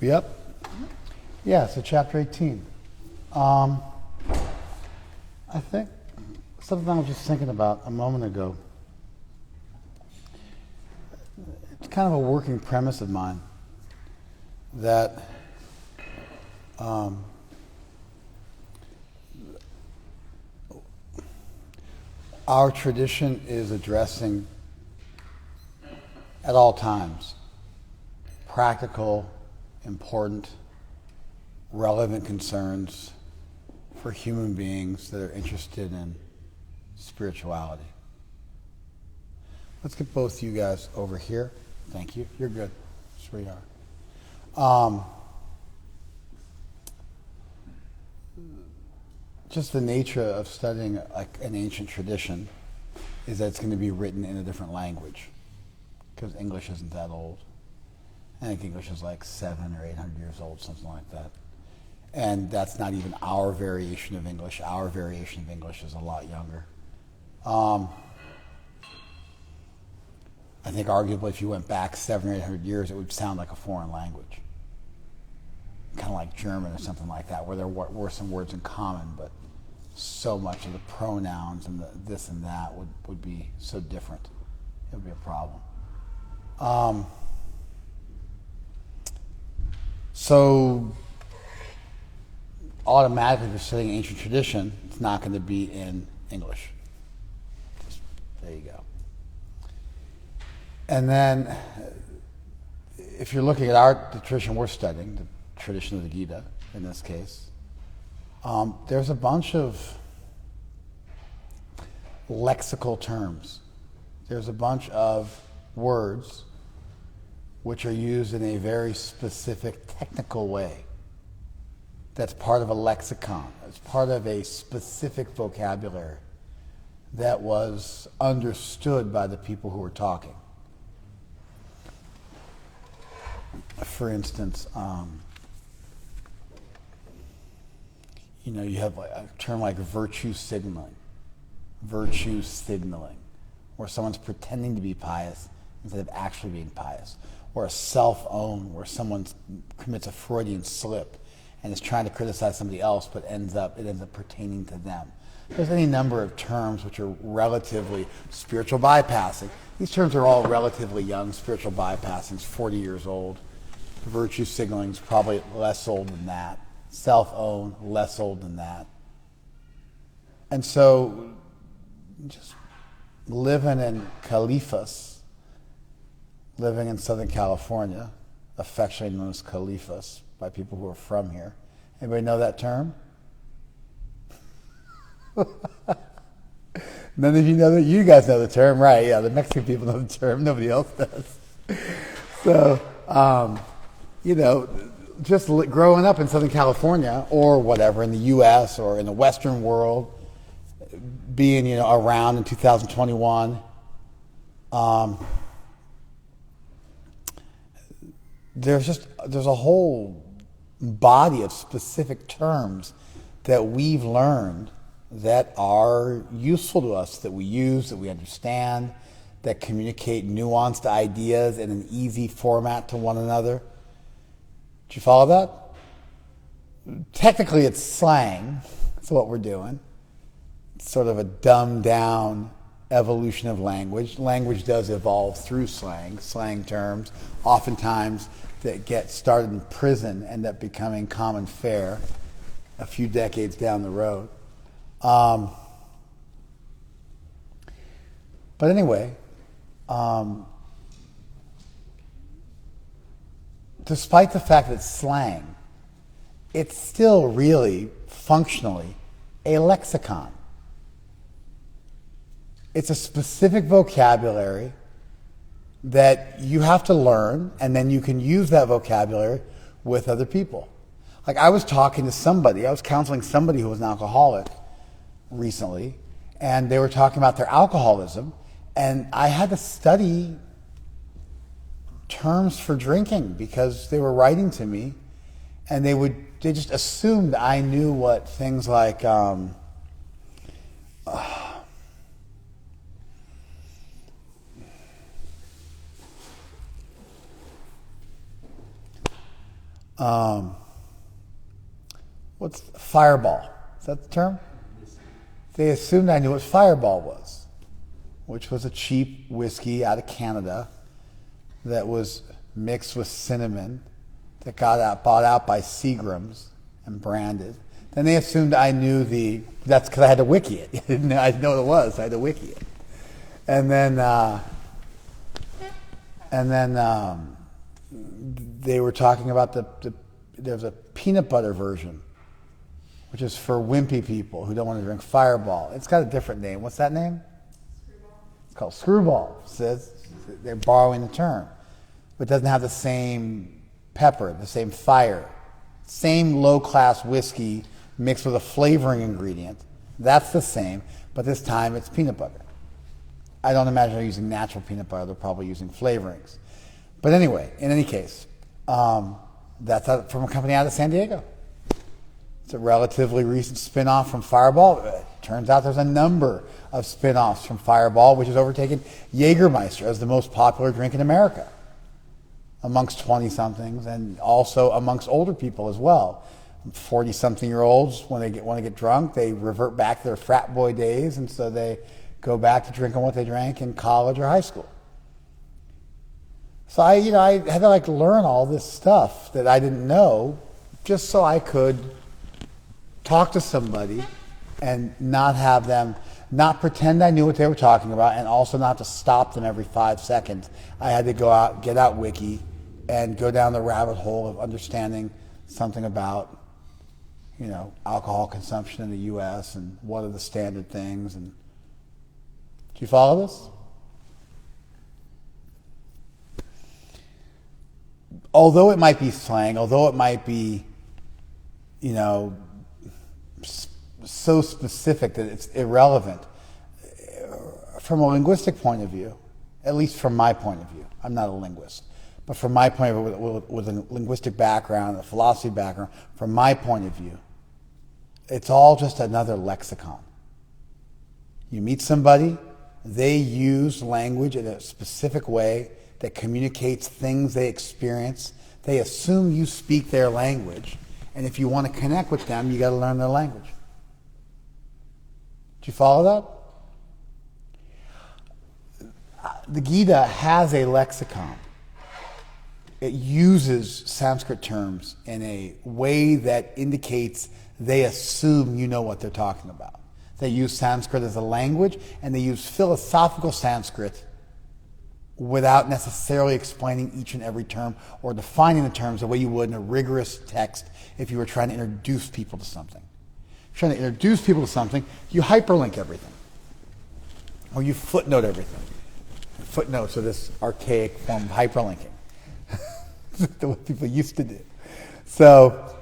Yep. Yeah, so chapter 18. I think something I was just thinking about a moment ago. It's kind of a working premise of mine that our tradition is addressing at all times practical, important, relevant concerns for human beings that are interested in spirituality. Let's get both you guys over here. Thank you. You're good. That's where you are. Just the nature of studying like an ancient tradition is that it's going to be written in a different language because English isn't that old. I think English is like 700 or 800 years old, something like that. And that's not even our variation of English. Our variation of English is a lot younger. I think arguably if you went back 700 or 800 years, it would sound like a foreign language. Kind of like German or something like that, where there were some words in common, but so much of the pronouns and the this and that would be so different. It would be a problem. So automatically, if you're studying ancient tradition, it's not going to be in English. There you go. And then, if you're looking at the tradition we're studying, the tradition of the Gita, in this case, there's a bunch of lexical terms. There's a bunch of words which are used in a very specific technical way. That's part of a lexicon. It's part of a specific vocabulary that was understood by the people who were talking. For instance, you have a term like virtue signaling, where someone's pretending to be pious instead of actually being pious, or a self-own, where someone commits a Freudian slip and is trying to criticize somebody else, but it ends up pertaining to them. There's any number of terms which are relatively spiritual bypassing. These terms are all relatively young. Spiritual bypassing is 40 years old. Virtue signaling is probably less old than that. Self-own, less old than that. And so, just living in Califas, living in Southern California, affectionately known as Califas by people who are from here. Anybody know that term? None of you know that? You guys know the term, right? Yeah, the Mexican people know the term. Nobody else does. So, just growing up in Southern California or whatever, in the U.S. or in the Western world, being, around in 2021, there's a whole body of specific terms that we've learned that are useful to us, that we use, that we understand, that communicate nuanced ideas in an easy format to one another. Did you follow that? Technically, it's slang. That's what we're doing. It's sort of a dumbed-down evolution of language. Language does evolve through slang terms, oftentimes that get started in prison end up becoming common fare a few decades down the road. But anyway, despite the fact that it's slang, it's still really functionally a lexicon. It's a specific vocabulary that you have to learn, and then you can use that vocabulary with other people. Like I was counseling somebody who was an alcoholic recently, and they were talking about their alcoholism, and I had to study terms for drinking because they were writing to me, and they just assumed I knew what things like What's Fireball? Is that the term? They assumed I knew what Fireball was, which was a cheap whiskey out of Canada that was mixed with cinnamon that got bought out by Seagram's and branded. Then they assumed I knew that's because I had to wiki it. I didn't know what it was. I had to wiki it. And then they were talking about there's a peanut butter version, which is for wimpy people who don't want to drink Fireball. It's got a different name. What's that name? Screwball. It's called Screwball. Says they're borrowing the term, but it doesn't have the same pepper, the same fire, same low-class whiskey mixed with a flavoring ingredient. That's the same, but this time it's peanut butter. I don't imagine they're using natural peanut butter. They're probably using flavorings. But anyway, in any case, that's from a company out of San Diego. It's a relatively recent spin-off from Fireball. It turns out there's a number of spin-offs from Fireball, which has overtaken Jägermeister as the most popular drink in America amongst 20-somethings and also amongst older people as well. 40-something-year-olds, when they want to get drunk, they revert back to their frat boy days, and so they go back to drinking what they drank in college or high school. So I had to learn all this stuff that I didn't know just so I could talk to somebody and not pretend I knew what they were talking about, and also not to stop them every 5 seconds. I had to go out, get out Wiki, and go down the rabbit hole of understanding something about, alcohol consumption in the U.S. and what are the standard things. And do you follow this? Although it might be slang, although it might be, so specific that it's irrelevant, from a linguistic point of view, at least from my point of view, I'm not a linguist, but from my point of view, with a linguistic background, a philosophy background, from my point of view, it's all just another lexicon. You meet somebody, they use language in a specific way that communicates things they experience. They assume you speak their language, and if you want to connect with them, you got to learn their language. Do you follow that? The Gita has a lexicon. It uses Sanskrit terms in a way that indicates they assume you know what they're talking about. They use Sanskrit as a language, and they use philosophical Sanskrit without necessarily explaining each and every term or defining the terms the way you would in a rigorous text if you were trying to introduce people to something. If you're trying to introduce people to something, you hyperlink everything. Or you footnote everything. Footnotes are this archaic form of hyperlinking. The way people used to do. So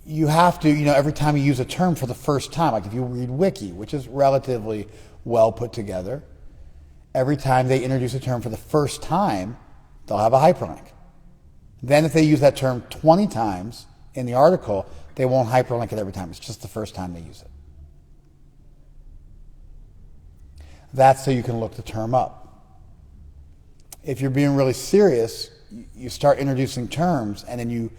you have to, every time you use a term for the first time, like if you read Wiki, which is relatively well put together, every time they introduce a term for the first time, they'll have a hyperlink. Then if they use that term 20 times in the article, they won't hyperlink it every time. It's just the first time they use it. That's so you can look the term up. If you're being really serious, you start introducing terms and then you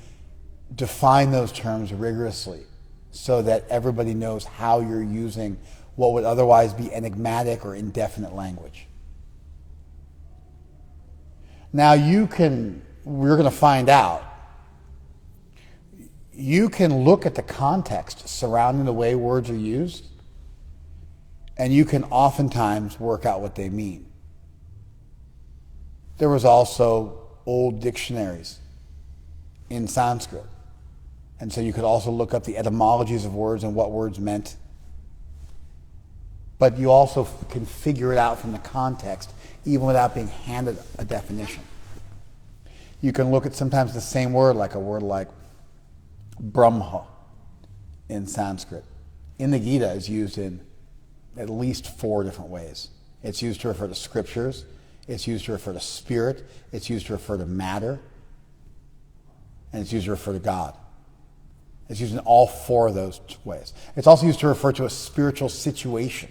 define those terms rigorously so that everybody knows how you're using what would otherwise be enigmatic or indefinite language. Now we're going to find out, you can look at the context surrounding the way words are used, and you can oftentimes work out what they mean. There was also old dictionaries in Sanskrit, and so you could also look up the etymologies of words and what words meant. But you also can figure it out from the context, even without being handed a definition. You can look at sometimes the same word, like a word like Brahma in Sanskrit. In the Gita is used in at least 4 different ways. It's used to refer to scriptures, it's used to refer to spirit, it's used to refer to matter, and it's used to refer to God. It's used in all 4 of those ways. It's also used to refer to a spiritual situation,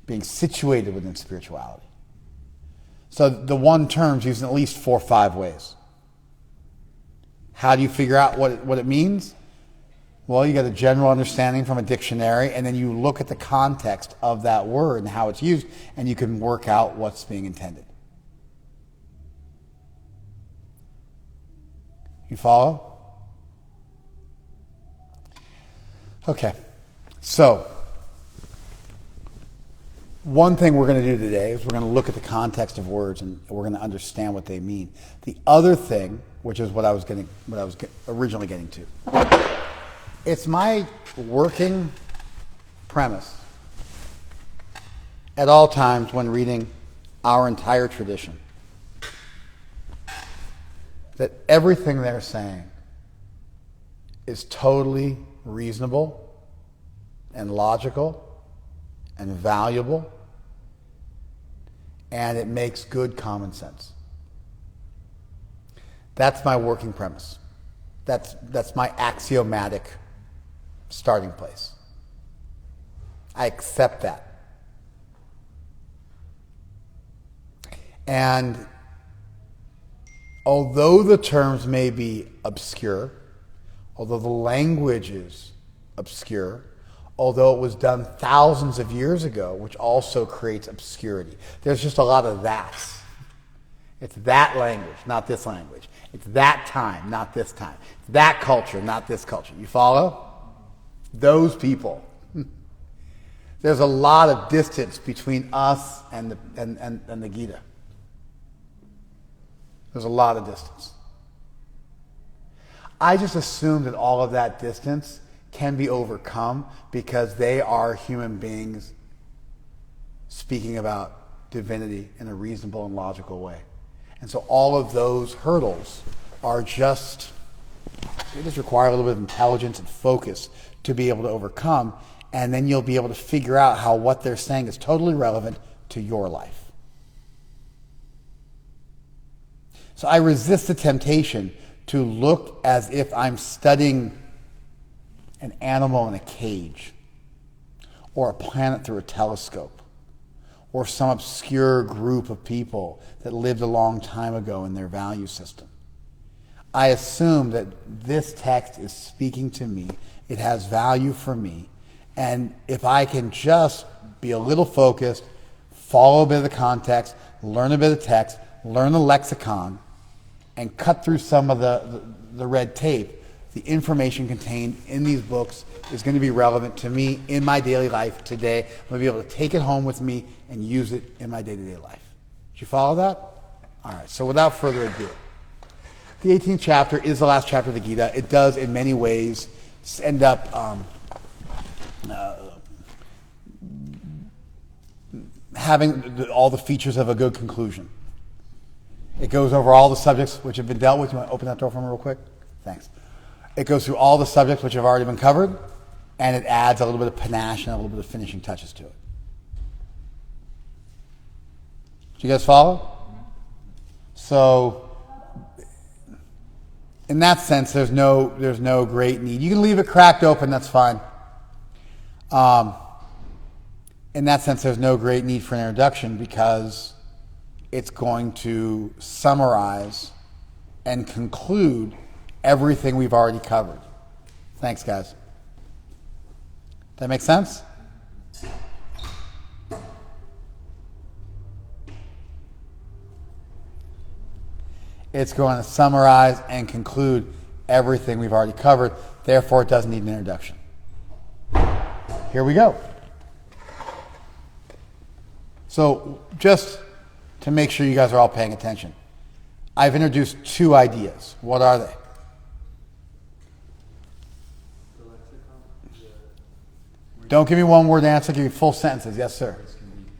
being situated within spirituality. So the one term's used in at least 4 or 5 ways. How do you figure out what it means? Well, you get a general understanding from a dictionary, and then you look at the context of that word and how it's used, and you can work out what's being intended. You follow? Okay. So, one thing we're going to do today is we're going to look at the context of words and we're going to understand what they mean. The other thing, which is what I was originally getting to, it's my working premise at all times when reading our entire tradition that everything they're saying is totally reasonable and logical and valuable, and it makes good common sense. That's my working premise. That's my axiomatic starting place. I accept that. And although the terms may be obscure, although the language is obscure, although it was done thousands of years ago, which also creates obscurity. There's just a lot of that. It's that language, not this language. It's that time, not this time. It's that culture, not this culture. You follow? Those people. There's a lot of distance between us and the Gita. There's a lot of distance. I just assume that all of that distance can be overcome because they are human beings speaking about divinity in a reasonable and logical way. And so all of those hurdles are they just require a little bit of intelligence and focus to be able to overcome, and then you'll be able to figure out how what they're saying is totally relevant to your life. So I resist the temptation to look as if I'm studying an animal in a cage, or a planet through a telescope, or some obscure group of people that lived a long time ago in their value system. I assume that this text is speaking to me, it has value for me, and if I can just be a little focused, follow a bit of the context, learn a bit of text, learn the lexicon, and cut through some of the red tape, the information contained in these books is going to be relevant to me in my daily life today. I'm going to be able to take it home with me and use it in my day-to-day life. Did you follow that? All right, so without further ado, the 18th chapter is the last chapter of the Gita. It does, in many ways, end up having all the features of a good conclusion. It goes over all the subjects which have been dealt with. You want to open that door for me real quick? Thanks. It goes through all the subjects which have already been covered, and it adds a little bit of panache and a little bit of finishing touches to it. Do you guys follow? So, in that sense, there's no great need. You can leave it cracked open, that's fine. In that sense, there's no great need for an introduction because it's going to summarize and conclude everything we've already covered. Thanks, guys. That make sense? It's going to summarize and conclude everything we've already covered. Therefore, it doesn't need an introduction. Here we go. So, just to make sure you guys are all paying attention, I've introduced two ideas. What are they? Don't give me one word answer, give me full sentences. Yes, sir. Words can be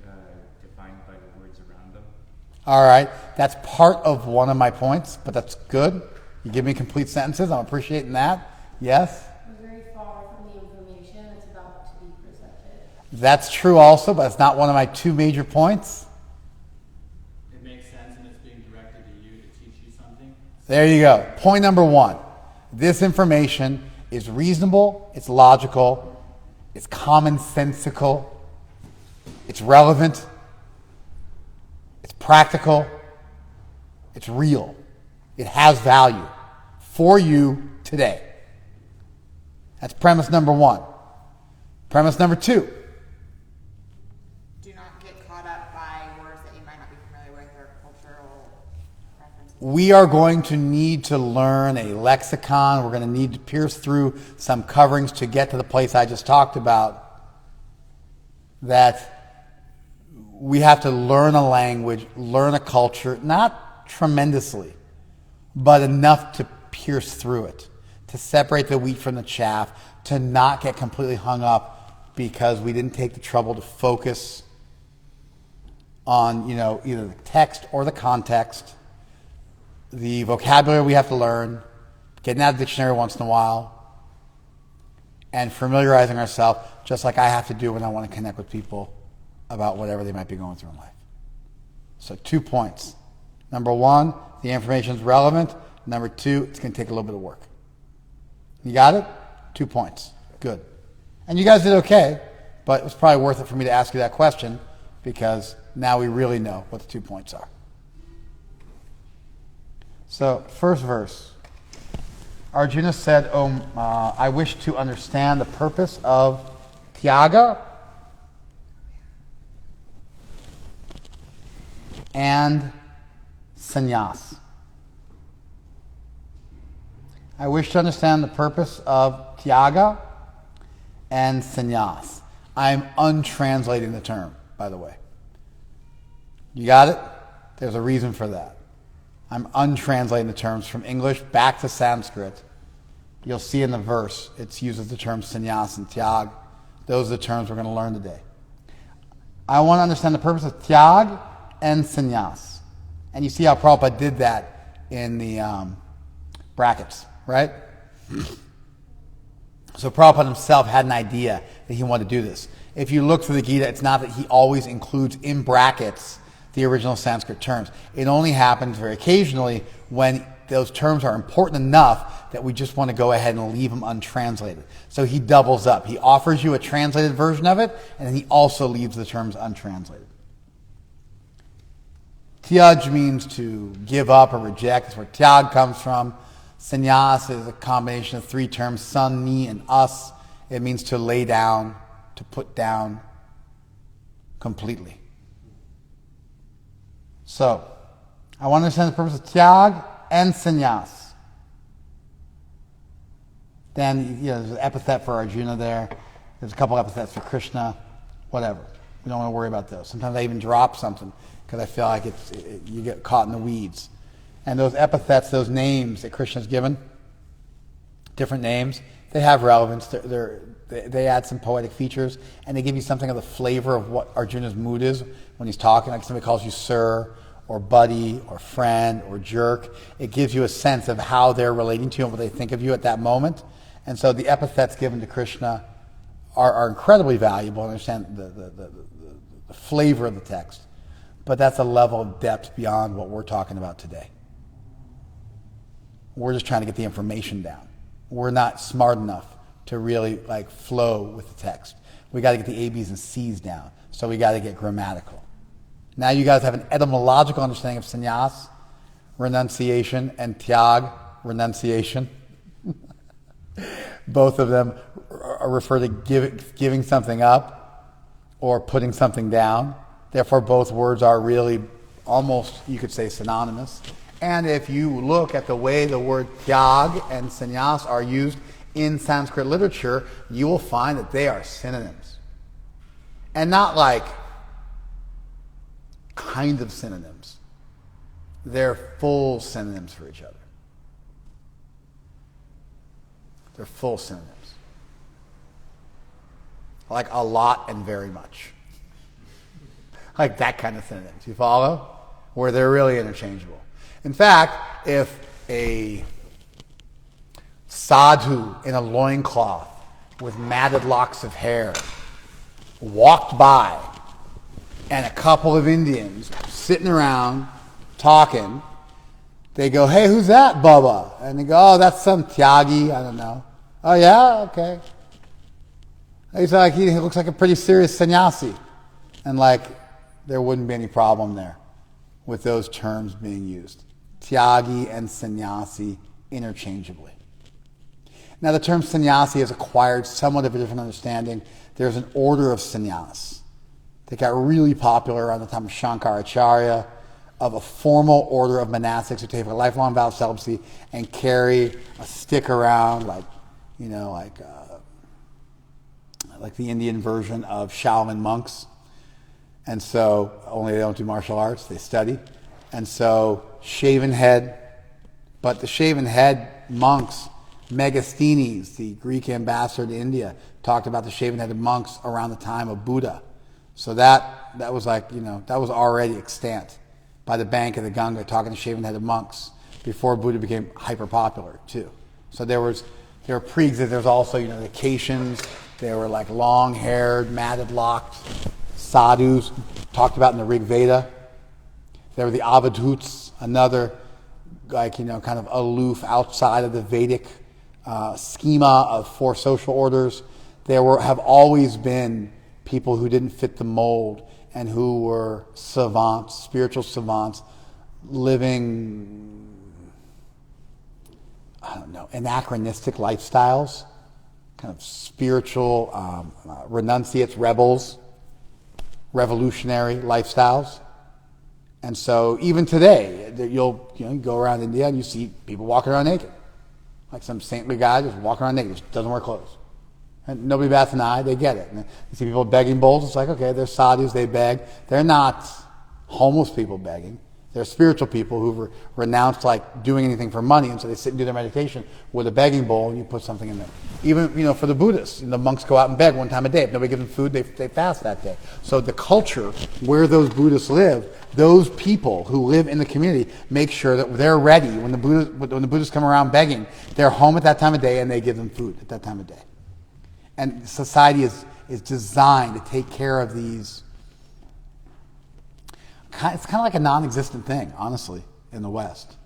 defined by the words around them. All right. That's part of one of my points, but that's good. You give me complete sentences. I'm appreciating that. Yes? We're very far from the information that's about to be presented. That's true also, but it's not one of my two major points. It makes sense and it's being directed to you to teach you something. There you go. Point number one. This information is reasonable, it's logical, it's commonsensical, it's relevant, it's practical, it's real, it has value for you today. That's premise number one. Premise number two. Do not get caught up by words that you might not be familiar with or cultural references. We are going to need to learn a lexicon. We're going to need to pierce through some coverings to get to the place I just talked about. That we have to learn a language, learn a culture, not tremendously, but enough to pierce through it, to separate the wheat from the chaff, to not get completely hung up because we didn't take the trouble to focus on, either the text or the context, the vocabulary we have to learn, getting out of the dictionary once in a while, and familiarizing ourselves just like I have to do when I want to connect with people about whatever they might be going through in life. So 2 points. Number one, the information is relevant. Number two, it's going to take a little bit of work. You got it? 2 points. Good. And you guys did okay, but it was probably worth it for me to ask you that question because now we really know what the 2 points are. So, first verse. Arjuna said, I wish to understand the purpose of tyaga and sannyas. I wish to understand the purpose of tyaga and sannyas. I'm untranslating the term, by the way. You got it? There's a reason for that. I'm untranslating the terms from English back to Sanskrit. You'll see in the verse, it uses the terms sannyas and tyag. Those are the terms we're going to learn today. I want to understand the purpose of tyag and sannyas. And you see how Prabhupada did that in the brackets, right? So Prabhupada himself had an idea that he wanted to do this. If you look through the Gita, it's not that he always includes in brackets the original Sanskrit terms. It only happens very occasionally when those terms are important enough that we just want to go ahead and leave them untranslated. So he doubles up. He offers you a translated version of it, and then he also leaves the terms untranslated. Tyaj means to give up or reject. That's where tyag comes from. Sannyas is a combination of 3 terms, sun, ni, and us. It means to lay down, to put down completely. So, I want to understand the purpose of tyag and sannyas. Then, there's an epithet for Arjuna there. There's a couple epithets for Krishna. Whatever. We don't want to worry about those. Sometimes I even drop something because I feel like you get caught in the weeds. And those epithets, those names that Krishna's given, different names, they have relevance. They add some poetic features, and they give you something of the flavor of what Arjuna's mood is when he's talking. Like somebody calls you sir, or buddy, or friend, or jerk. It gives you a sense of how they're relating to you and what they think of you at that moment. And so the epithets given to Krishna are incredibly valuable and understand the flavor of the text. But that's a level of depth beyond what we're talking about today. We're just trying to get the information down. We're not smart enough to really flow with the text. We got to get the A, B's, and C's down. So we got to get grammatical. Now you guys have an etymological understanding of sannyas, renunciation, and tyag, renunciation. Both of them refer to giving something up or putting something down. Therefore, both words are really almost, you could say, synonymous. And if you look at the way the word tyag and sannyas are used in Sanskrit literature, you will find that they are synonyms. And not like kind of synonyms. They're full synonyms for each other. They're full synonyms. Like a lot and very much. Like that kind of synonyms. You follow? Where they're really interchangeable. In fact, if a sadhu in a loincloth with matted locks of hair walked by and a couple of Indians sitting around talking, they go, "Hey, who's that, Bubba?" And they go, "Oh, that's some tyagi, I don't know." "Oh, yeah? Okay." He's like, he looks like a pretty serious sannyasi. And there wouldn't be any problem there with those terms being used. Tyagi and sannyasi interchangeably. Now, the term sannyasi has acquired somewhat of a different understanding. There's an order of sannyas that got really popular around the time of Shankaracharya, of a formal order of monastics who take a lifelong vow of celibacy and carry a stick around, like the Indian version of Shaolin monks. And so, only they don't do martial arts, they study. And so, shaven head. But the shaven head monks, Megasthenes, the Greek ambassador to India, talked about the shaven-headed monks around the time of Buddha. So that was like, that was already extant by the bank of the Ganga, talking to shaven-headed monks before Buddha became hyper-popular too. So there were pre-existing. There was also, the Cations. There were like long-haired, matted-locked sadhus talked about in the Rig Veda. There were the Avadhuts, another kind of aloof outside of the Vedic schema of four social orders. There have always been people who didn't fit the mold and who were savants, spiritual savants, living, anachronistic lifestyles, kind of spiritual renunciates, rebels, revolutionary lifestyles. And so even today, you'll go around India and you see people walking around naked. Like some saintly guy just walking around naked, just doesn't wear clothes. And nobody bats an eye, they get it. And you see people begging bowls, it's like, okay, they're sadhus, they beg. They're not homeless people begging. They're spiritual people who've renounced doing anything for money, and so they sit and do their meditation with a begging bowl, and you put something in there. Even, for the Buddhists, the monks go out and beg one time a day. If nobody gives them food, they fast that day. So the culture where those Buddhists live, those people who live in the community make sure that they're ready when the Buddhists come around begging. They're home at that time of day, and they give them food at that time of day. And society is designed to take care of these. It's kind of like a non-existent thing, honestly, in the West.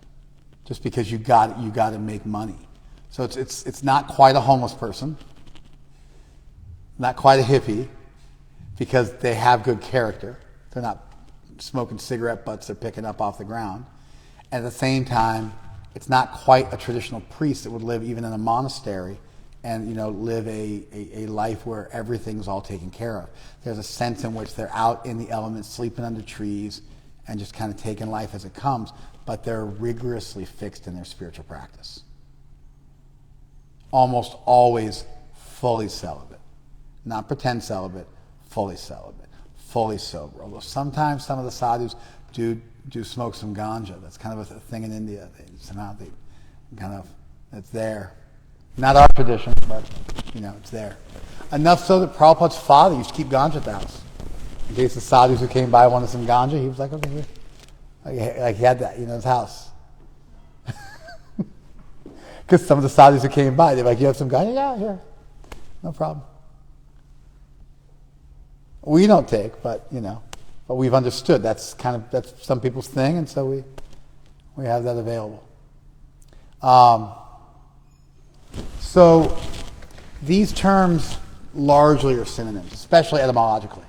Just because you got to make money. So it's not quite a homeless person, not quite a hippie, because they have good character. They're not smoking cigarette butts they're picking up off the ground. And at the same time, it's not quite a traditional priest that would live even in a monastery and live a life where everything's all taken care of. There's a sense in which they're out in the elements, sleeping under trees, and just kind of taking life as it comes, but they're rigorously fixed in their spiritual practice. Almost always fully celibate. Not pretend celibate, fully celibate, fully sober. Although sometimes some of the sadhus do smoke some ganja. That's kind of a thing in India. It's there. Not our tradition, but, it's there. Enough so that Prabhupada's father used to keep ganja at the house. In case the sadhus who came by wanted some ganja, he was like, okay, here. Like he had that, in his house. Because some of the sadhus who came by, they're like, you have some ganja? Yeah, here. No problem. We don't take, but we've understood that's some people's thing, and so we have that available. So these terms largely are synonyms, especially etymologically.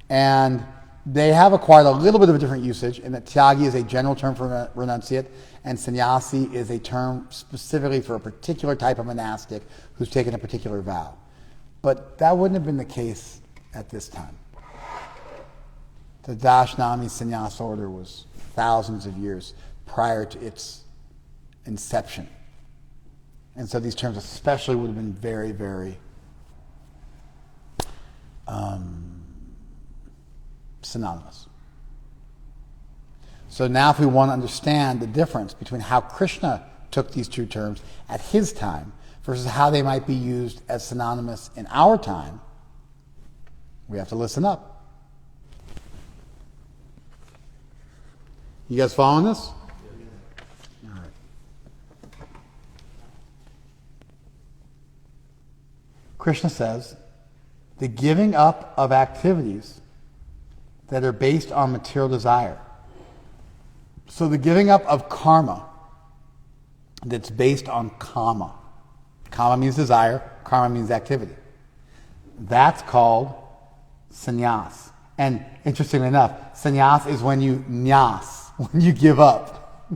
And they have acquired a little bit of a different usage in that tyagi is a general term for renunciate, and sannyasi is a term specifically for a particular type of monastic who's taken a particular vow. But that wouldn't have been the case at this time. The Dashnami sannyas order was thousands of years prior to its inception. And so these terms especially would have been very, very synonymous. So now if we want to understand the difference between how Krishna took these two terms at his time versus how they might be used as synonymous in our time, we have to listen up. You guys following this? All right. Krishna says, the giving up of activities that are based on material desire. So the giving up of karma that's based on kama. Kama means desire, karma means activity. That's called sannyas. And interestingly enough, sannyas is when you nyas, when you give up.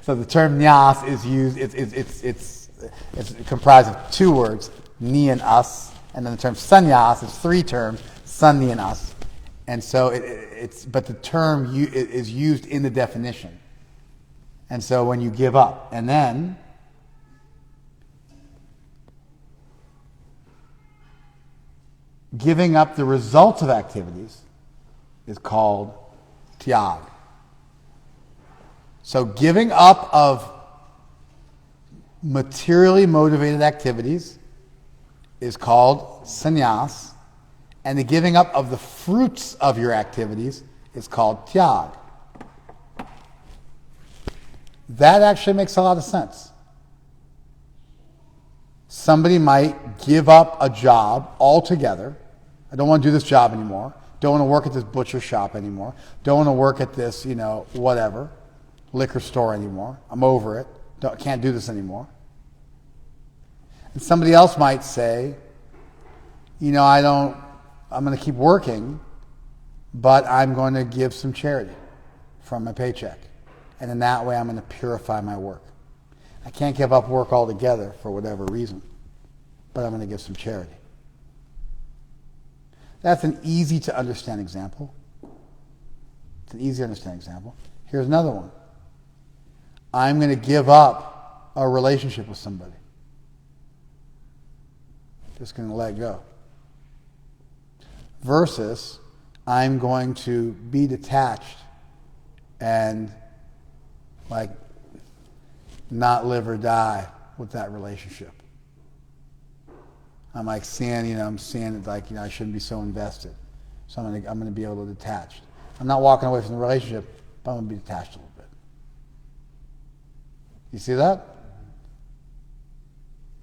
So the term nyas is used, it's comprised of two words, ni and us, and then the term sannyas is three terms, sun, ni, and us. And so but the term is used in the definition. And so when you give up, and then giving up the results of activities is called tyag. So giving up of materially motivated activities is called sannyas, and the giving up of the fruits of your activities is called tyag. That actually makes a lot of sense. Somebody might give up a job altogether. I don't want to do this job anymore. Don't want to work at this butcher shop anymore. Don't want to work at this, whatever, liquor store anymore. I'm over it. Can't do this anymore. And somebody else might say, I'm going to keep working, but I'm going to give some charity from my paycheck. And in that way, I'm going to purify my work. I can't give up work altogether for whatever reason, but I'm going to give some charity. That's an easy to understand example. It's an easy to understand example. Here's another one. I'm going to give up a relationship with somebody. Just going to let go. Versus, I'm going to be detached and not live or die with that relationship. I'm seeing it I shouldn't be so invested. So I'm going to be able to detach. I'm not walking away from the relationship, but I'm going to be detached a little bit. You see that?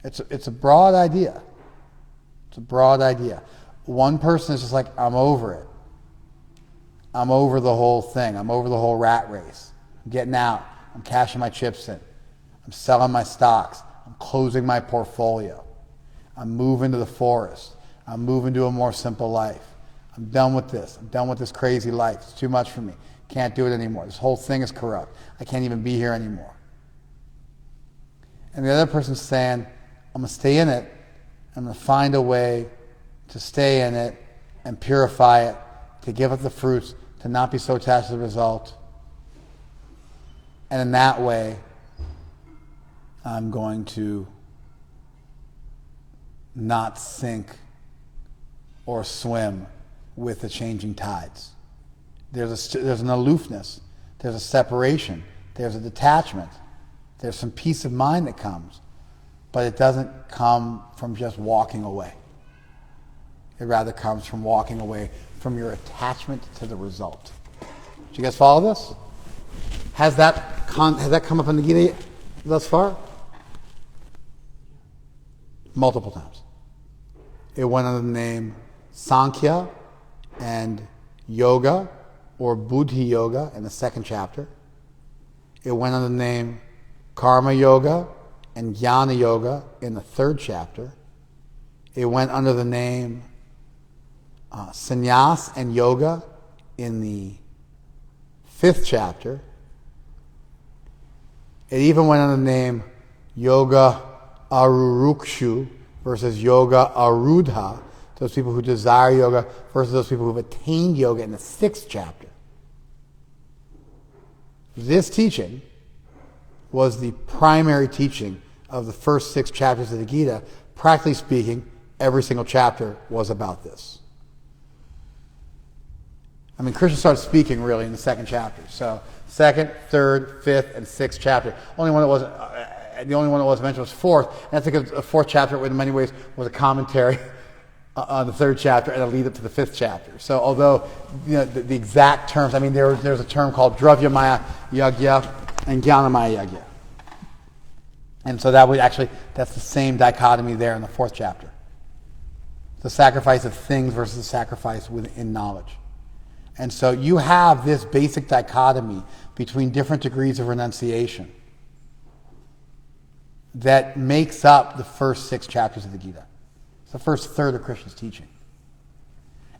It's a broad idea. It's a broad idea. One person is just I'm over it. I'm over the whole thing. I'm over the whole rat race. I'm getting out. I'm cashing my chips in. I'm selling my stocks. I'm closing my portfolio. I'm moving to the forest. I'm moving to a more simple life. I'm done with this. I'm done with this crazy life. It's too much for me. Can't do it anymore. This whole thing is corrupt. I can't even be here anymore. And the other person's saying, I'm going to stay in it. I'm going to find a way to stay in it and purify it, to give up the fruits, to not be so attached to the result. And in that way, I'm going to not sink or swim with the changing tides. There's an aloofness. There's a separation. There's a detachment. There's some peace of mind that comes. But it doesn't come from just walking away. It rather comes from walking away from your attachment to the result. Did you guys follow this? Has that come up in the Gita thus far? Multiple times. It went under the name Sankhya and Yoga, or Buddhi Yoga, in the second chapter. It went under the name Karma Yoga and Jnana Yoga in the third chapter. It went under the name Sannyas and Yoga in the fifth chapter. It even went under the name Yoga Arurukshu versus Yoga Arudha, those people who desire yoga versus those people who have attained yoga in the sixth chapter. This teaching was the primary teaching of the first 6 chapters of the Gita. Practically speaking, every single chapter was about this. Krishna started speaking really in the second chapter. So, second, third, fifth, and sixth chapter. The only one that wasn't mentioned was fourth. And that's because the fourth chapter, in many ways, was a commentary on the third chapter and a lead up to the fifth chapter. So, although the exact terms, there's a term called Dravyamaya Yagya and Jnanamaya Yagya. And so that's the same dichotomy there in the fourth chapter. The sacrifice of things versus the sacrifice within knowledge. And so you have this basic dichotomy between different degrees of renunciation that makes up the first 6 chapters of the Gita. It's the first third of Krishna's teaching.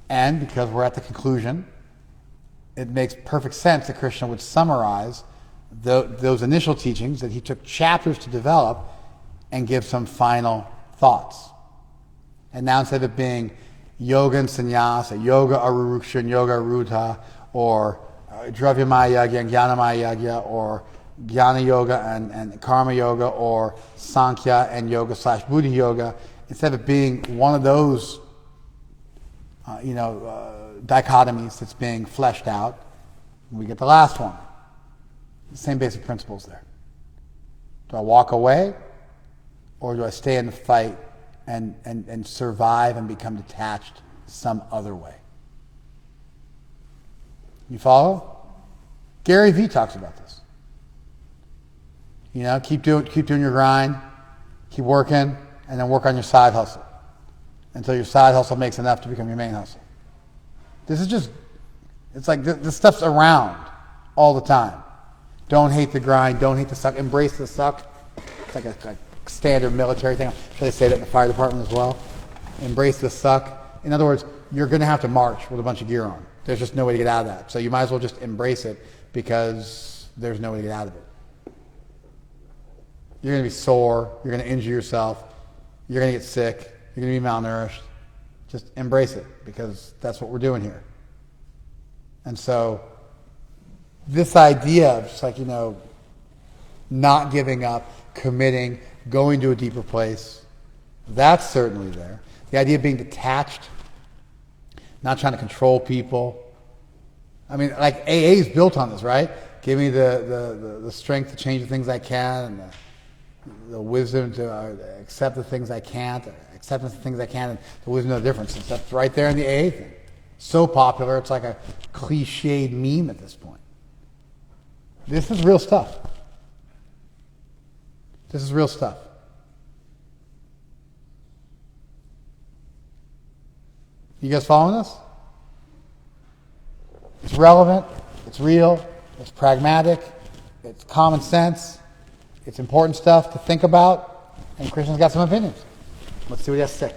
And because we're at the conclusion, it makes perfect sense that Krishna would summarize those initial teachings that he took chapters to develop and give some final thoughts. And now instead of it being yoga and sannyasa, yoga aruruksha and yoga arudha, or dravyamaya yagya and jnanamaya yagya, or jnana yoga and karma yoga, or sankhya and yoga / buddhi yoga, instead of it being one of those dichotomies that's being fleshed out, we get the last one. The same basic principles there. Do I walk away, or do I stay in the fight and survive and become detached some other way? You follow? Gary Vee talks about this. Keep doing your grind, keep working, and then work on your side hustle until your side hustle makes enough to become your main hustle. This is just, it's like this stuff's around all the time. Don't hate the grind, don't hate the suck, embrace the suck. It's like a standard military thing. I'm sure they say that in the fire department as well. Embrace the suck. In other words, you're going to have to march with a bunch of gear on. There's just no way to get out of that. So you might as well just embrace it because there's no way to get out of it. You're going to be sore. You're going to injure yourself. You're going to get sick. You're going to be malnourished. Just embrace it because that's what we're doing here. And so this idea of just like, not giving up, committing, going to a deeper place, that's certainly there. The idea of being detached, not trying to control people. I mean, like AA is built on this, right? Give me the strength to change the things I can, and the wisdom to accept the things I can't, acceptance of the things I can, and the wisdom of the differences. That's right there in the AA thing. So popular, it's like a cliched meme at this point. This is real stuff. This is real stuff. You guys following this? It's relevant, it's real, it's pragmatic, it's common sense, it's important stuff to think about, and Krishna's got some opinions. Let's see what he has to say.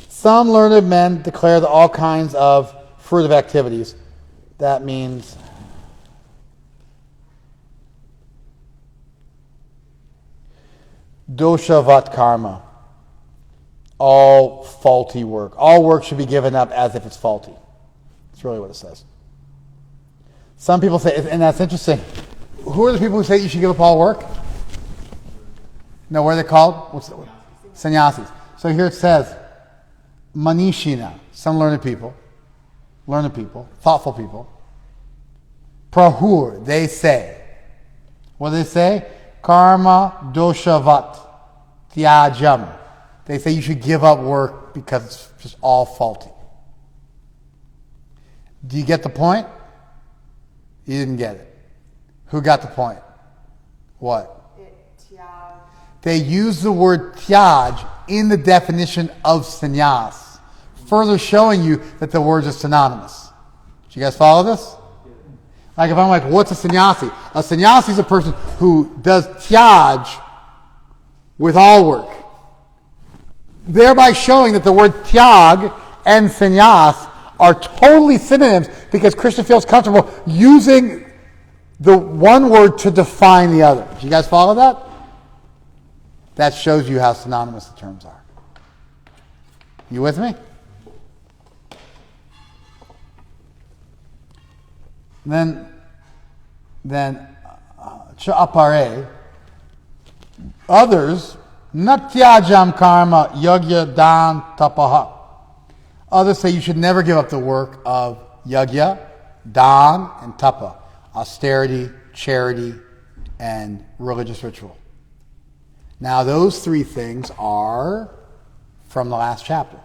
Some learned men declare that all kinds of fruitive activities, that means doshavat karma, all faulty work. All work should be given up as if it's faulty. That's really what it says. Some people say, and that's interesting, who are the people who say you should give up all work? No, what are they called? Sannyasis. So here it says, manishina, some learned people, thoughtful people. Prahur, they say. What do they say? Karma doshavat tyajam. They say you should give up work because it's just all faulty. Do you get the point? You didn't get it. Who got the point? What? They use the word tyaj in the definition of sannyas, further showing you that the words are synonymous. Do you guys follow this? Like if I'm like, what's a sannyasi? A sannyasi is a person who does tyaj with all work, thereby showing that the word tyag and sannyas are totally synonyms because Krishna feels comfortable using the one word to define the other. Do you guys follow that? That shows you how synonymous the terms are. You with me? Then chapare, others, natyajam karma yagya dan tapaha. Others say you should never give up the work of yagya, dan, and tapa, austerity, charity, and religious ritual. Now those three things are from the last chapter.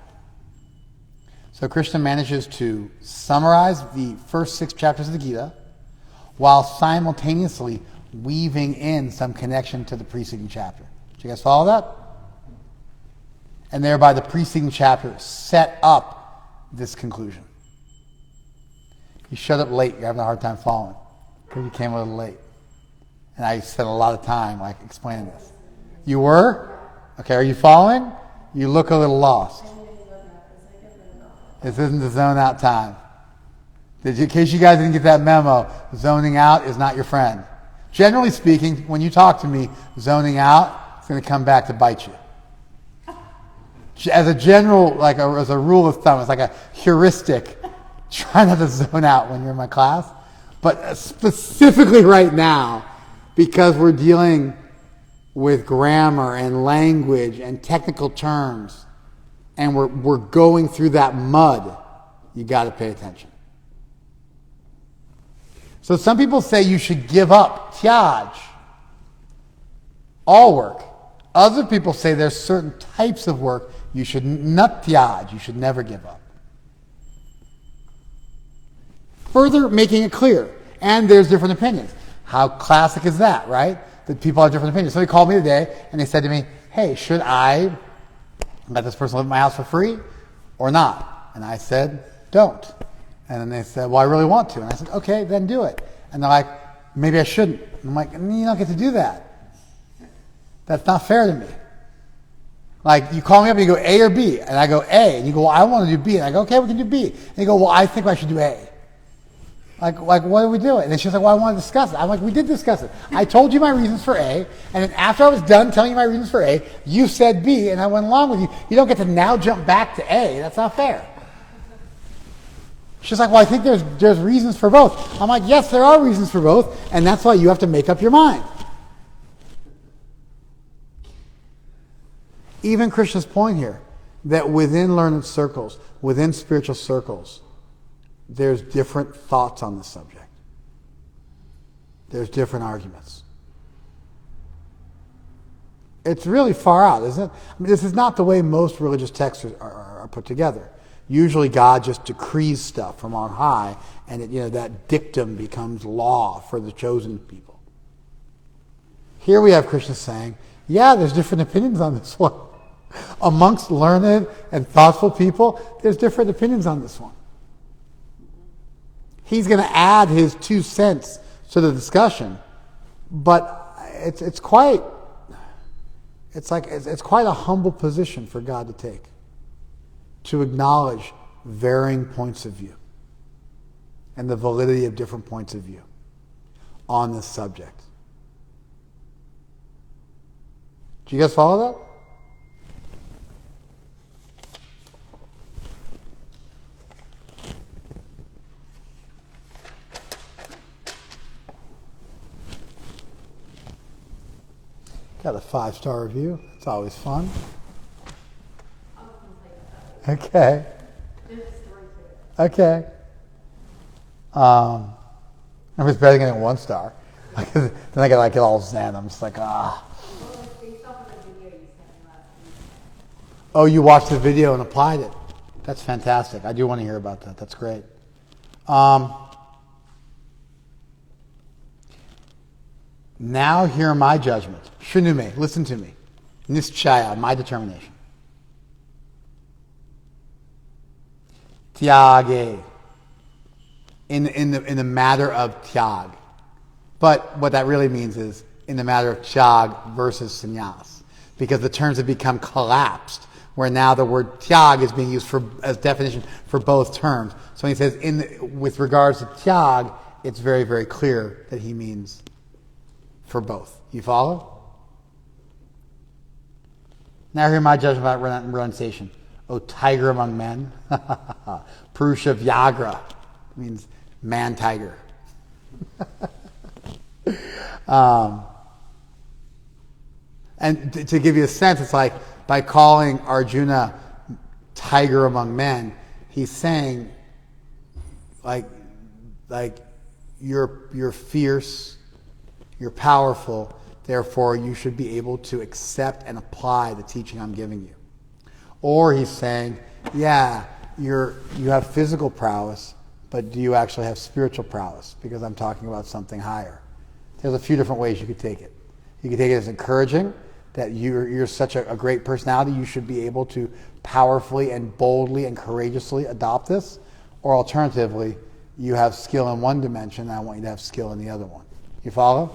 So Krishna manages to summarize the first 6 chapters of the Gita while simultaneously weaving in some connection to the preceding chapter. Do you guys follow that? And thereby the preceding chapter set up this conclusion. You showed up late. You're having a hard time following because you came a little late. And I spent a lot of time explaining this. You were? Okay, are you following? You look a little lost. This isn't the zone out time. In case you guys didn't get that memo, zoning out is not your friend. Generally speaking, when you talk to me, zoning out is going to come back to bite you. As a general, as a rule of thumb, it's like a heuristic. Try not to zone out when you're in my class. But specifically right now, because we're dealing with grammar and language and technical terms, and we're going through that mud, you got to pay attention. So some people say you should give up, tyaj, all work. Other people say there's certain types of work you should not tyaj, you should never give up. Further making it clear, and there's different opinions. How classic is that, right? That people have different opinions. Somebody called me today and they said to me, hey, should I let this person live in my house for free or not? And I said, don't. And then they said, well, I really want to. And I said, okay, then do it. And they're like, maybe I shouldn't. And I'm like, you don't get to do that. That's not fair to me. Like, you call me up and you go A or B, and I go A, and you go, well, I want to do B. And I go, okay, we can do B. And you go, well, I think I should do A. Like, what are we doing? And then she's like, well, I want to discuss it. I'm like, we did discuss it. I told you my reasons for A, and then after I was done telling you my reasons for A, you said B, and I went along with you. You don't get to now jump back to A. That's not fair. She's like, well, I think there's reasons for both. I'm like, yes, there are reasons for both, and that's why you have to make up your mind. Even Krishna's point here, that within learned circles, within spiritual circles, there's different thoughts on the subject. There's different arguments. It's really far out, isn't it? I mean, this is not the way most religious texts are put together. Usually God just decrees stuff from on high, and that dictum becomes law for the chosen people. Here we have Krishna saying, yeah, there's different opinions on this one. Amongst learned and thoughtful people, there's different opinions on this one. He's going to add his 2 cents to the discussion, but it's quite a humble position for God to take, to acknowledge varying points of view and the validity of different points of view on this subject. Do you guys follow that? Got a 5-star review. It's always fun. Okay. Okay. It was better than getting 1 star. Then I get all zen. I'm just like, ah. Oh, you watched the video and applied it. That's fantastic. I do want to hear about that. That's great. Now hear my judgment. Shrinume, listen to me. Nischaya, my determination. Tyage, in the matter of tyag. But what that really means is in the matter of tyag versus sannyas. Because the terms have become collapsed, where now the word tyag is being used as definition for both terms. So when he says with regards to tyag, it's very, very clear that he means for both. You follow? Now hear my judgment about renunciation. O tiger among men. Purusha Vyagra means man tiger. And to give you a sense, it's like by calling Arjuna tiger among men, he's saying like you're fierce, you're powerful, therefore you should be able to accept and apply the teaching I'm giving you. Or he's saying, yeah, you have physical prowess, but do you actually have spiritual prowess? Because I'm talking about something higher. There's a few different ways you could take it. You could take it as encouraging, that you're such a great personality, you should be able to powerfully and boldly and courageously adopt this. Or alternatively, you have skill in one dimension, and I want you to have skill in the other one. You follow?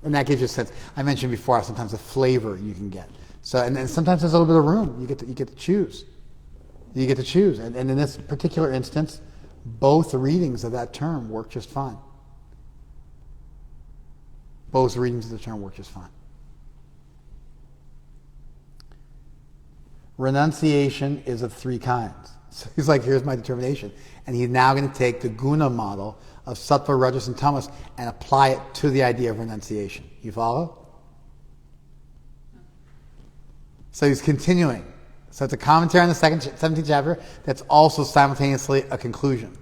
And that gives you a sense. I mentioned before sometimes the flavor you can get. So, and then sometimes there's a little bit of room. You get to choose. You get to choose. And in this particular instance, both readings of that term work just fine. Both readings of the term work just fine. Renunciation is of three kinds. So he's like, here's my determination. And he's now going to take the guna model of sattva, rajas, and tamas and apply it to the idea of renunciation. You follow? So he's continuing. So it's a commentary on the 17th chapter that's also simultaneously a conclusion.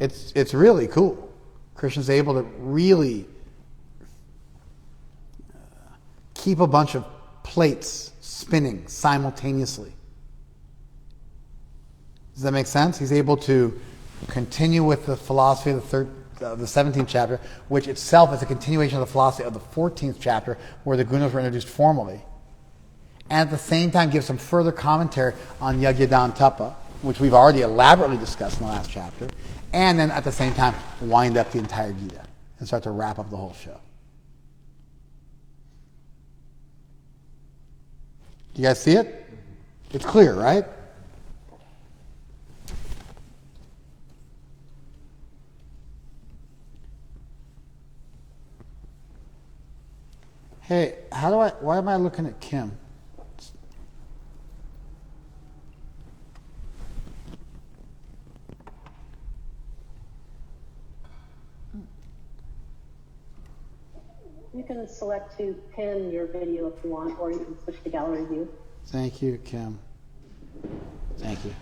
It's really cool. Krishna's able to really keep a bunch of plates spinning simultaneously. Does that make sense? He's able to continue with the philosophy of the 17th chapter, which itself is a continuation of the philosophy of the 14th chapter, where the gunas were introduced formally. And at the same time give some further commentary on yajna, dana, tapa, which we've already elaborately discussed in the last chapter. And then at the same time wind up the entire Gita and start to wrap up the whole show. You guys see it? It's clear, right? Hey, why am I looking at Kim? You can select to pin your video if you want, or you can switch to gallery view. Thank you, Kim. Thank you.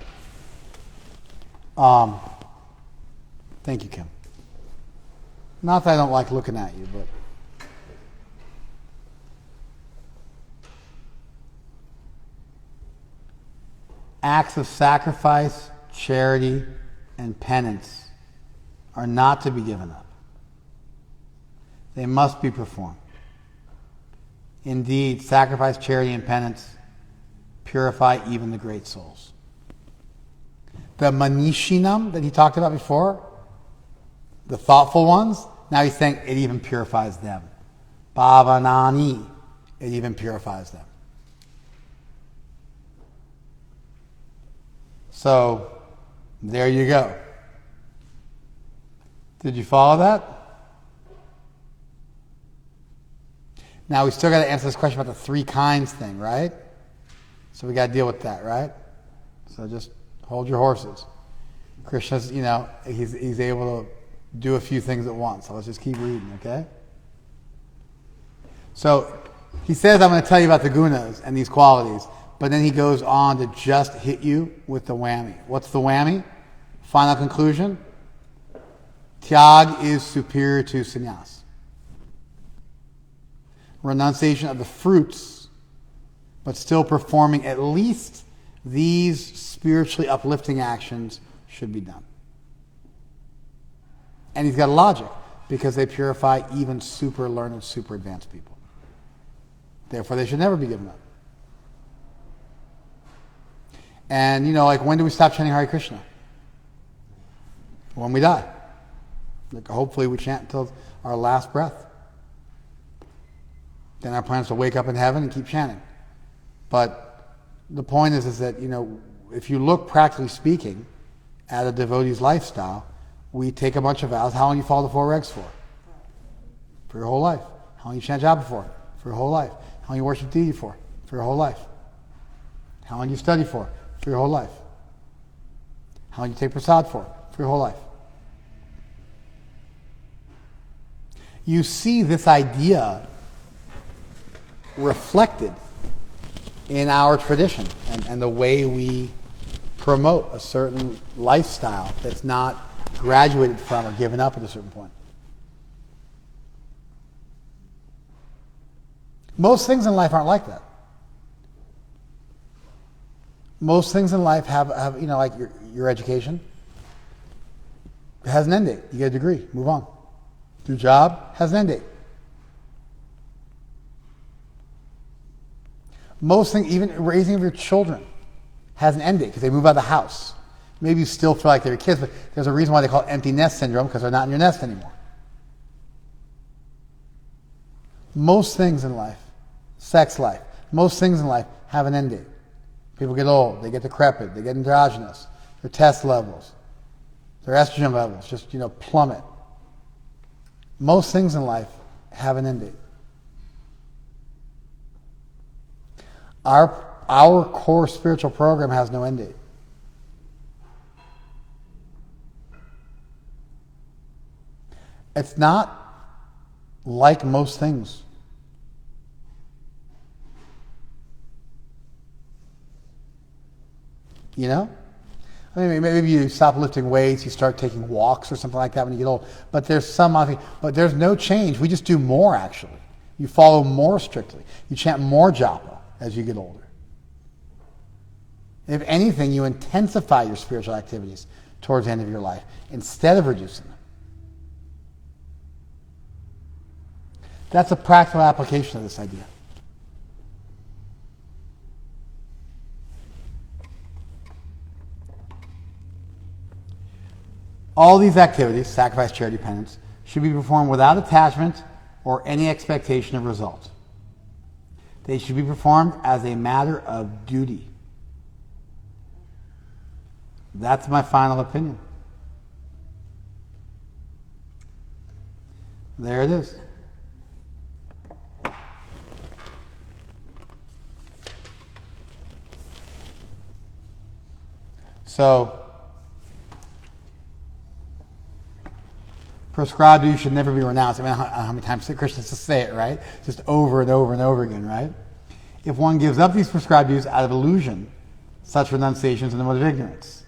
Thank you, Kim. Not that I don't like looking at you, but acts of sacrifice, charity, and penance are not to be given up. They must be performed. Indeed, sacrifice, charity, and penance purify even the great souls. The manishinam that he talked about before, the thoughtful ones, now he's saying it even purifies them. Bhavanani, it even purifies them. So, there you go. Did you follow that? Now we still got to answer this question about the three kinds thing, right? So we got to deal with that, right? So just hold your horses. Krishna's, he's able to do a few things at once. So let's just keep reading, okay? So he says, I'm going to tell you about the gunas and these qualities, but then he goes on to just hit you with the whammy. What's the whammy? Final conclusion. Tyag is superior to sannyas. Renunciation of the fruits, but still performing at least these spiritually uplifting actions should be done. And he's got a logic, because they purify even super learned, super advanced people. Therefore, they should never be given up. And, when do we stop chanting Hare Krishna? When we die. Hopefully we chant until our last breath. Then our plan is to wake up in heaven and keep chanting. But the point is that, if you look practically speaking at a devotee's lifestyle, we take a bunch of vows. How long do you follow the four regs for? For your whole life. How long do you chant japa for? For your whole life. How long do you worship deity for? For your whole life. How long do you study for? For your whole life. How long do you take prasad for? For your whole life. You see this idea reflected in our tradition and the way we promote a certain lifestyle that's not graduated from or given up at a certain point. Most things in life aren't like that. Most things in life have like your education. It has an end date. You get a degree, move on. Your job has an end date. Most things, even raising of your children, has an end date because they move out of the house. Maybe you still feel like they're your kids, but there's a reason why they call it empty nest syndrome, because they're not in your nest anymore. Most things in life, sex life, most things in life have an end date. People get old, they get decrepit, they get androgynous, their test levels, their estrogen levels just, plummet. Most things in life have an end date. Our core spiritual program has no end date. It's not like most things. I mean, maybe you stop lifting weights, you start taking walks or something like that when you get old. But there's no change. We just do more, actually. You follow more strictly. You chant more japa as you get older. If anything, you intensify your spiritual activities towards the end of your life instead of reducing them. That's a practical application of this idea. All these activities, sacrifice, charity, penance, should be performed without attachment or any expectation of result. They should be performed as a matter of duty. That's my final opinion. There it is. So, prescribed duty should never be renounced. I mean, how many times Christians say it, right? Just over and over and over again, right? If one gives up these prescribed duties out of illusion, such renunciations in the mode of ignorance.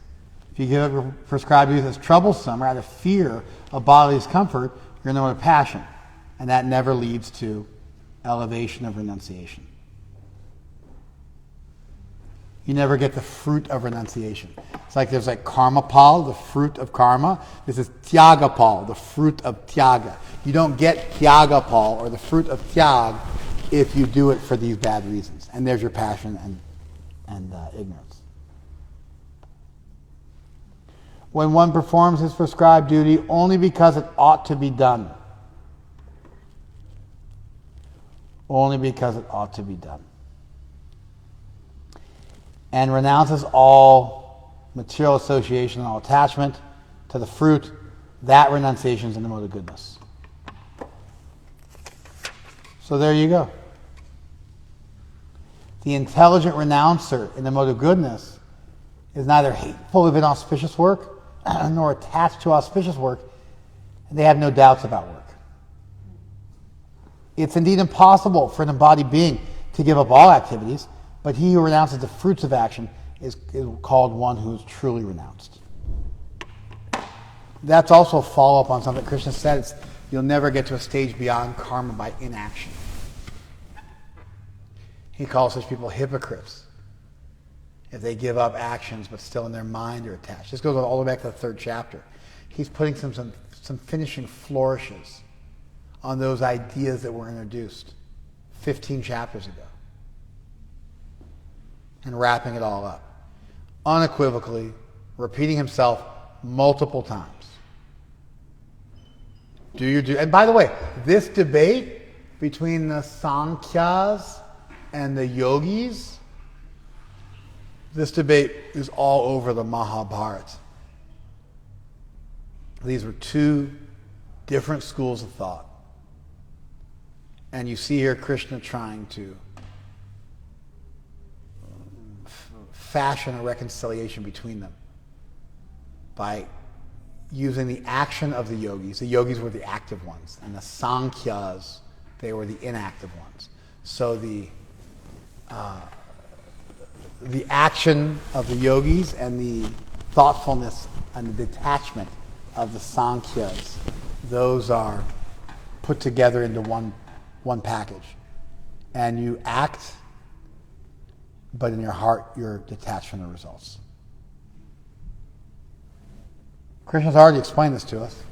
If you give up your prescribed duties as troublesome or out of fear of bodily discomfort, you're in the mode of passion. And that never leads to elevation of renunciation. You never get the fruit of renunciation. It's like there's karma pal, the fruit of karma. This is tyaga pal, the fruit of tyaga. You don't get tyaga pal, or the fruit of tyag, if you do it for these bad reasons. And there's your passion and ignorance. When one performs his prescribed duty only because it ought to be done. Only because it ought to be done. And renounces all material association and all attachment to the fruit, that renunciation is in the mode of goodness. So there you go. The intelligent renouncer in the mode of goodness is neither hateful of inauspicious work nor attached to auspicious work, and they have no doubts about work. It's indeed impossible for an embodied being to give up all activities, but he who renounces the fruits of action is called one who is truly renounced. That's also a follow-up on something Krishna said. You'll never get to a stage beyond karma by inaction. He calls such people hypocrites if they give up actions but still in their mind are attached. This goes all the way back to the 3rd chapter. He's putting some finishing flourishes on those ideas that were introduced 15 chapters ago. And wrapping it all up. Unequivocally, repeating himself multiple times. Do your duty. And by the way, this debate between the Sankhyas and the Yogis, this debate is all over the Mahabharata. These were two different schools of thought. And you see here Krishna trying to fashion a reconciliation between them by using the action of the yogis. The yogis were the active ones, and the Sankhyas, they were the inactive ones. So the action of the yogis and the thoughtfulness and the detachment of the Sankhyas, those are put together into one package. And you act, but in your heart, you're detached from the results. Krishna's already explained this to us.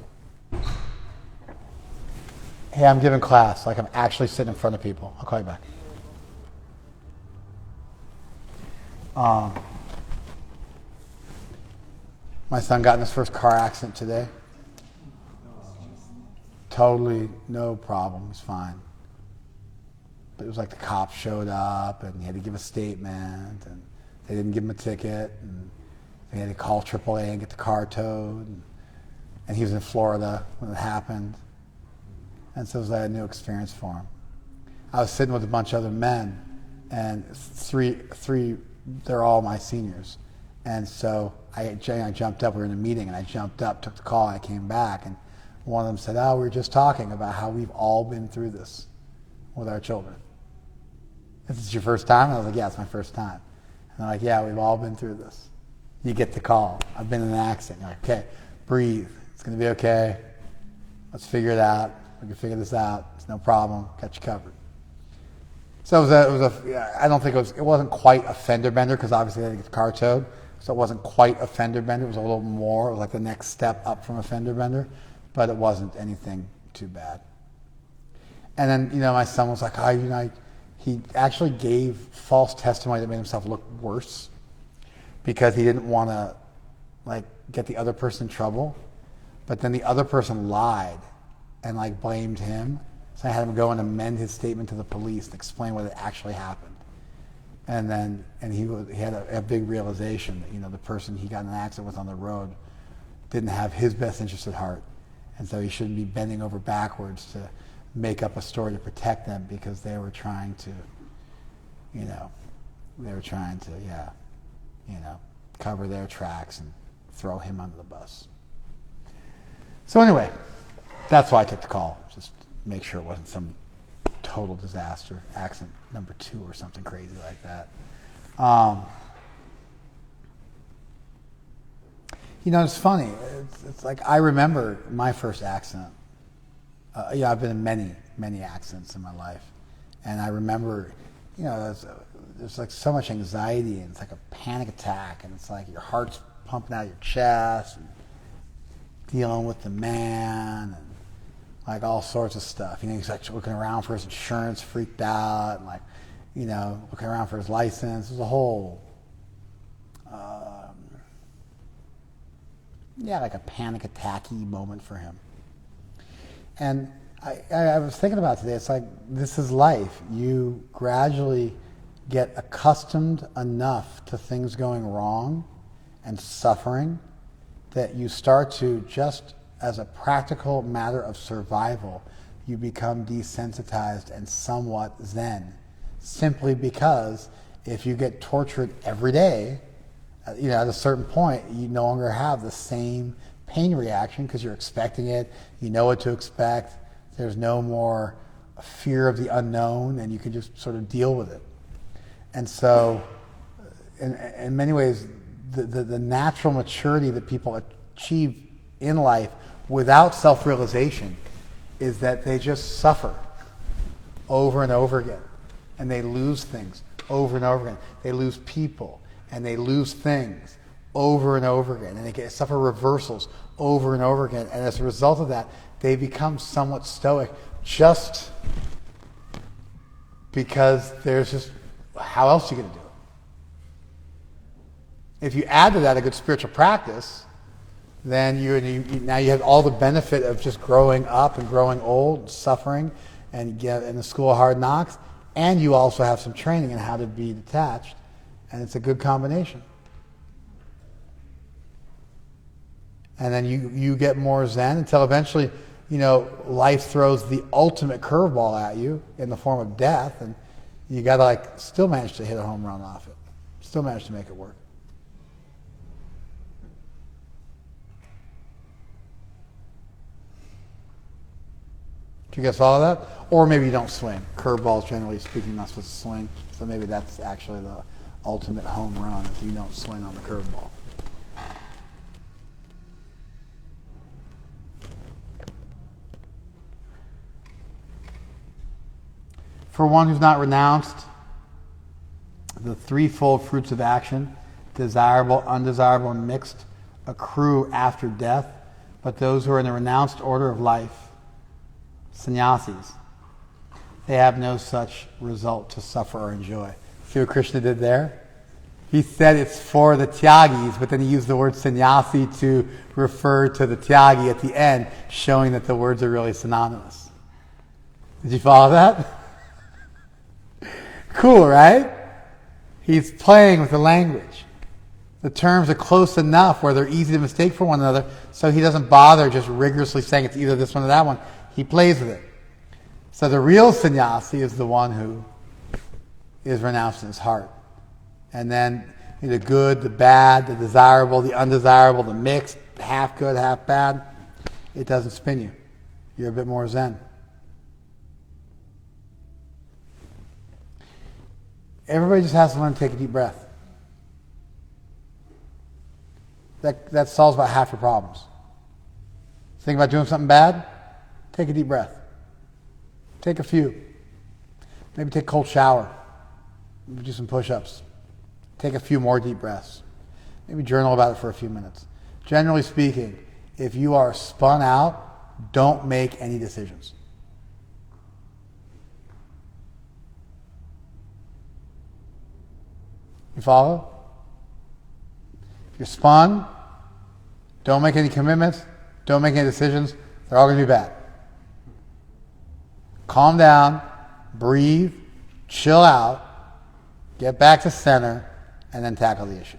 Hey, I'm giving class, like I'm actually sitting in front of people. I'll call you back. My son got in his first car accident today. Totally no problem. He's fine. But it was like the cops showed up and he had to give a statement and they didn't give him a ticket, and they had to call AAA and get the car towed. And he was in Florida when it happened. And so it was like a new experience for him. I was sitting with a bunch of other men, and three, they're all my seniors. And so I jumped up, we were in a meeting, and I jumped up, took the call, and I came back, and one of them said, we were just talking about how we've all been through this with our children. Is this your first time? And I was like, yeah, it's my first time. And they're like, yeah, we've all been through this. You get the call. I've been in an accident. You're like, okay, breathe. It's going to be okay. Let's figure it out. We can figure this out. It's no problem. Got you covered. So it wasn't quite a fender bender, because obviously they had to get the car towed. So it wasn't quite a fender bender. It was a little more. It was like the next step up from a fender bender. But it wasn't anything too bad. And then, my son was like, he actually gave false testimony that made himself look worse, because he didn't want to get the other person in trouble. But then the other person lied and blamed him. So I had him go and amend his statement to the police and explain what had actually happened. And he had a big realization that, the person he got in an accident with on the road didn't have his best interest at heart. And so he shouldn't be bending over backwards to make up a story to protect them, because they were trying to, cover their tracks and throw him under the bus. So anyway, that's why I took the call. Just make sure it wasn't some total disaster, accident number 2 or something crazy like that. It's funny. It's like I remember my first accident. I've been in many, many accidents in my life. And I remember, there's so much anxiety, and it's like a panic attack, and it's like your heart's pumping out your chest, and dealing with the man, and all sorts of stuff. He's looking around for his insurance, freaked out, and looking around for his license. It was a whole, a panic attacky moment for him. And I was thinking about today, it's like, this is life. You gradually get accustomed enough to things going wrong and suffering that you start to, just as a practical matter of survival, you become desensitized and somewhat zen. Simply because if you get tortured every day, at a certain point, you no longer have the same pain reaction, because you're expecting it, you know what to expect, there's no more fear of the unknown, and you can just sort of deal with it. And so, in many ways, the natural maturity that people achieve in life without self-realization is that they just suffer over and over again, and they lose things over and over again. They lose people, and they lose things over and over again, and they suffer reversals over and over again. And as a result of that, they become somewhat stoic, just because there's just, how else are you going to do it? If you add to that a good spiritual practice, then now you have all the benefit of just growing up and growing old, suffering, and get in the school of hard knocks, and you also have some training in how to be detached, and it's a good combination. And then you get more zen until eventually, life throws the ultimate curveball at you in the form of death, and you got to still manage to hit a home run off it, still manage to make it work. Did you guys follow that? Or maybe you don't swing. Curveballs, generally speaking, not supposed to swing. So maybe that's actually the ultimate home run, if you don't swing on the curveball. For one who's not renounced the threefold fruits of action, desirable, undesirable, and mixed, accrue after death, but those who are in the renounced order of life, sannyasis, they have no such result to suffer or enjoy. See what Krishna did there? He said it's for the tyagis, but then he used the word sannyasi to refer to the tyagi at the end, showing that the words are really synonymous. Did you follow that? Cool, right? He's playing with the language. The terms are close enough where they're easy to mistake for one another, so he doesn't bother just rigorously saying it's either this one or that one. He plays with it. So the real sannyasi is the one who is renounced in his heart. And then the good, the bad, the desirable, the undesirable, the mixed, half good, half bad, it doesn't spin you. You're a bit more zen. Everybody just has to learn to take a deep breath. That solves about half your problems. Think about doing something bad? Take a deep breath. Take a few. Maybe take a cold shower. Maybe do some push-ups. Take a few more deep breaths. Maybe journal about it for a few minutes. Generally speaking, if you are spun out, don't make any decisions. You follow? If you're spun, don't make any commitments, don't make any decisions. They're all going to be bad. Calm down, breathe, chill out, get back to center, and then tackle the issue.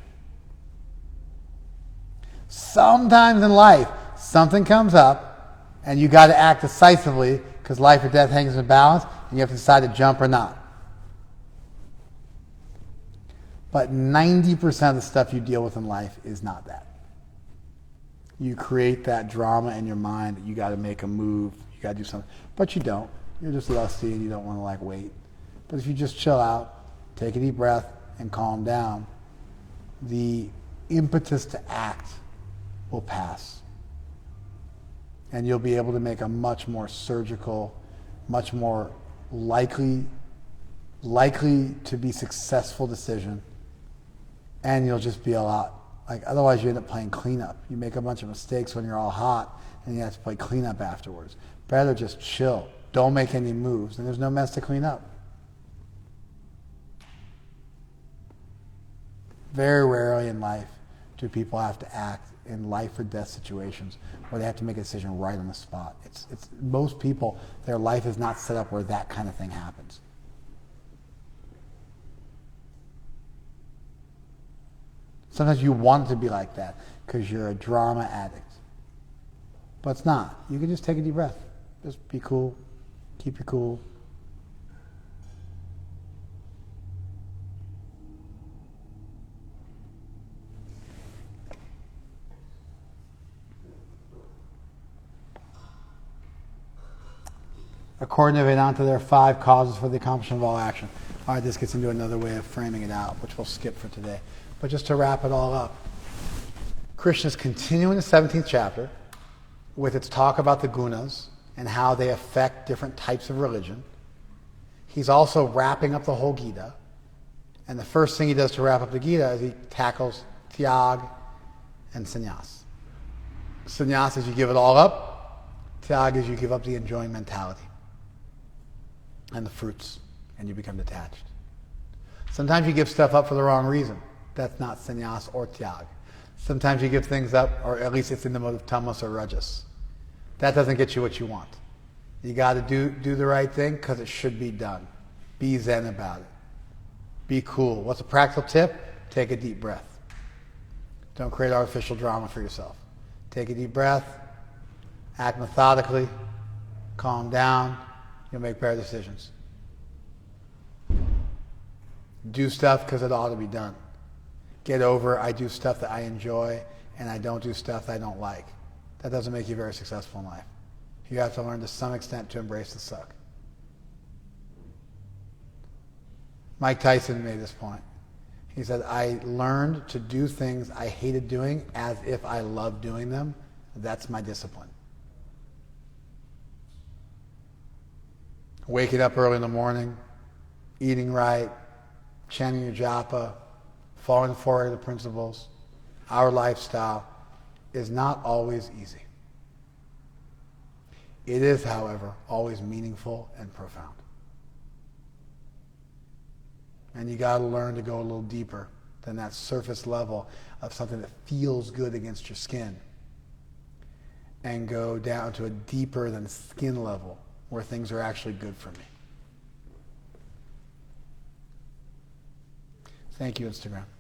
Sometimes in life, something comes up, and you got to act decisively because life or death hangs in balance, and you have to decide to jump or not. But 90% of the stuff you deal with in life is not that. You create that drama in your mind that you got to make a move, you got to do something, but you don't. You're just lusty and you don't want to wait. But if you just chill out, take a deep breath, and calm down, the impetus to act will pass. And you'll be able to make a much more surgical, much more likely to be successful decision. And you'll just be a lot, otherwise you end up playing cleanup. You make a bunch of mistakes when you're all hot, and you have to play cleanup afterwards. Better just chill. Don't make any moves, and there's no mess to clean up. Very rarely in life do people have to act in life or death situations where they have to make a decision right on the spot. It's most people, their life is not set up where that kind of thing happens. Sometimes you want it to be like that because you're a drama addict. But it's not. You can just take a deep breath. Just be cool. Keep your cool. According to Vedanta, there are 5 causes for the accomplishment of all action. All right, this gets into another way of framing it out, which we'll skip for today. But just to wrap it all up, Krishna's continuing the 17th chapter with its talk about the gunas and how they affect different types of religion. He's also wrapping up the whole Gita. And the first thing he does to wrap up the Gita is he tackles tyag and sannyas. Sannyas is you give it all up. Tyag is you give up the enjoying mentality and the fruits, and you become detached. Sometimes you give stuff up for the wrong reason. That's not sannyas or tyag. Sometimes you give things up, or at least it's in the mode of tamas or rajas. That doesn't get you what you want. You got to do the right thing because it should be done. Be zen about it. Be cool. What's a practical tip? Take a deep breath. Don't create artificial drama for yourself. Take a deep breath. Act methodically. Calm down. You'll make better decisions. Do stuff because it ought to be done. Get over, I do stuff that I enjoy, and I don't do stuff that I don't like. That doesn't make you very successful in life. You have to learn to some extent to embrace the suck. Mike Tyson made this point. He said, I learned to do things I hated doing as if I loved doing them. That's my discipline. Waking up early in the morning, eating right, chanting your japa, following the 4 regular principles, our lifestyle is not always easy. It is, however, always meaningful and profound. And you got to learn to go a little deeper than that surface level of something that feels good against your skin and go down to a deeper than skin level where things are actually good for me. Thank you, Instagram.